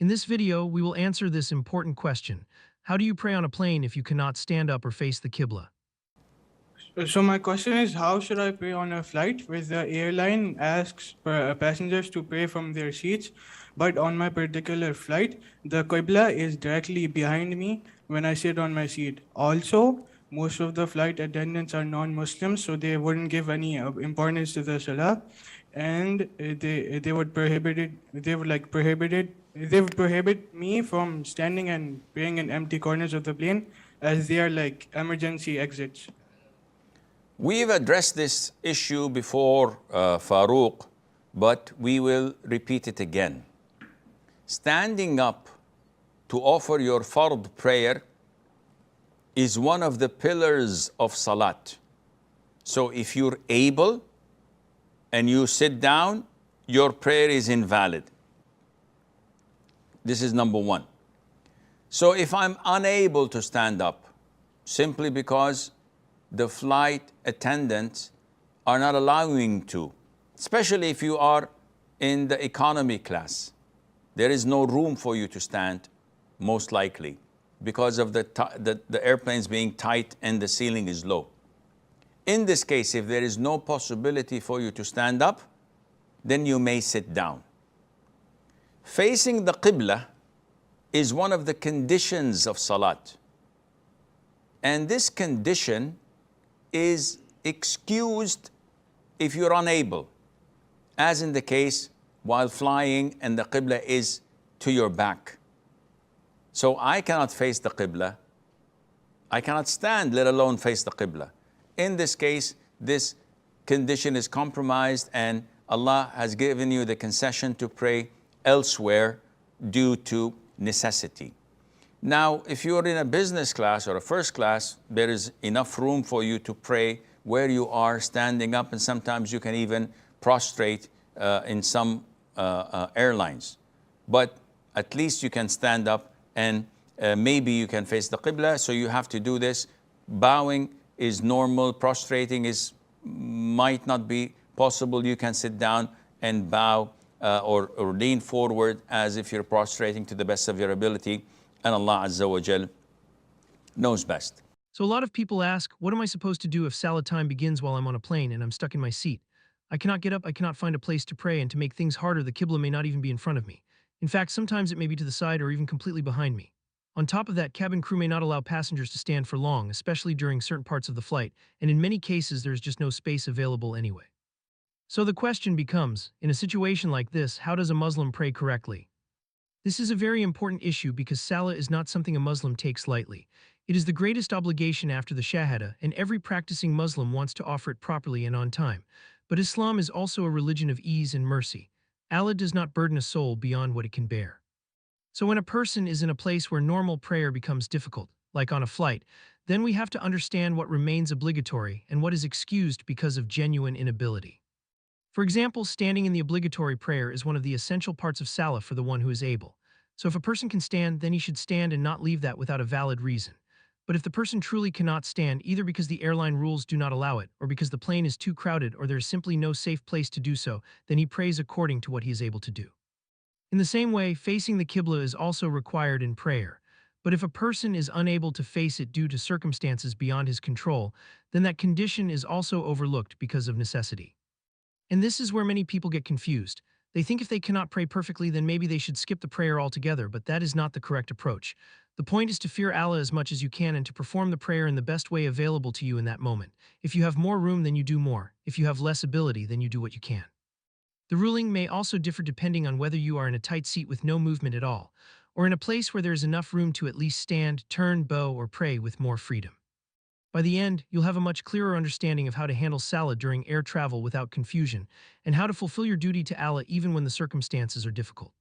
In this video, we will answer this important question. How do you pray on a plane if you cannot stand up or face the Qibla? So my question is, how should I pray on a flight where the airline asks passengers to pray from their seats, but on my particular flight, the Qibla is directly behind me when I sit on my seat. Also, most of the flight attendants are non-Muslims, so they wouldn't give any importance to the Salah, and they would prohibit it. They would prohibit me from standing and praying in empty corners of the plane, as they are like emergency exits. We've addressed this issue before, Farouk, but we will repeat it again. Standing up to offer your fard prayer is one of the pillars of salat. So if you're able and you sit down, your prayer is invalid. This is number one. So if I'm unable to stand up, simply because the flight attendants are not allowing to, especially if you are in the economy class. There is no room for you to stand, most likely, because of the airplanes being tight and the ceiling is low. In this case, if there is no possibility for you to stand up, then you may sit down. Facing the Qibla is one of the conditions of salat. And this condition is excused if you're unable, as in the case while flying and the Qibla is to your back. So I cannot face the Qibla. I cannot stand, let alone face the Qibla. In this case, this condition is compromised and Allah has given you the concession to pray elsewhere due to necessity. Now, if you're in a business class or a first class, there is enough room for you to pray where you are standing up, and sometimes you can even prostrate in some airlines. But at least you can stand up and maybe you can face the Qibla, so you have to do this. Bowing is normal, prostrating might not be possible. You can sit down and bow or lean forward as if you're prostrating to the best of your ability. And Allah Azza wa Jal knows best. So a lot of people ask, what am I supposed to do if Salah time begins while I'm on a plane and I'm stuck in my seat? I cannot get up, I cannot find a place to pray, and to make things harder, the Qibla may not even be in front of me. In fact, sometimes it may be to the side or even completely behind me. On top of that, cabin crew may not allow passengers to stand for long, especially during certain parts of the flight, and in many cases there's just no space available anyway. So the question becomes, in a situation like this, how does a Muslim pray correctly? This is a very important issue because Salah is not something a Muslim takes lightly. It is the greatest obligation after the Shahada, and every practicing Muslim wants to offer it properly and on time. But Islam is also a religion of ease and mercy. Allah does not burden a soul beyond what it can bear. So when a person is in a place where normal prayer becomes difficult, like on a flight, then we have to understand what remains obligatory and what is excused because of genuine inability. For example, standing in the obligatory prayer is one of the essential parts of Salah for the one who is able. So if a person can stand, then he should stand and not leave that without a valid reason. But if the person truly cannot stand, either because the airline rules do not allow it, or because the plane is too crowded, or there is simply no safe place to do so, then he prays according to what he is able to do. In the same way, facing the Qibla is also required in prayer. But if a person is unable to face it due to circumstances beyond his control, then that condition is also overlooked because of necessity. And this is where many people get confused. They think if they cannot pray perfectly, then maybe they should skip the prayer altogether, but that is not the correct approach. The point is to fear Allah as much as you can and to perform the prayer in the best way available to you in that moment. If you have more room, then you do more. If you have less ability, then you do what you can. The ruling may also differ depending on whether you are in a tight seat with no movement at all, or in a place where there is enough room to at least stand, turn, bow, or pray with more freedom. By the end, you'll have a much clearer understanding of how to handle Salah during air travel without confusion, and how to fulfill your duty to Allah even when the circumstances are difficult.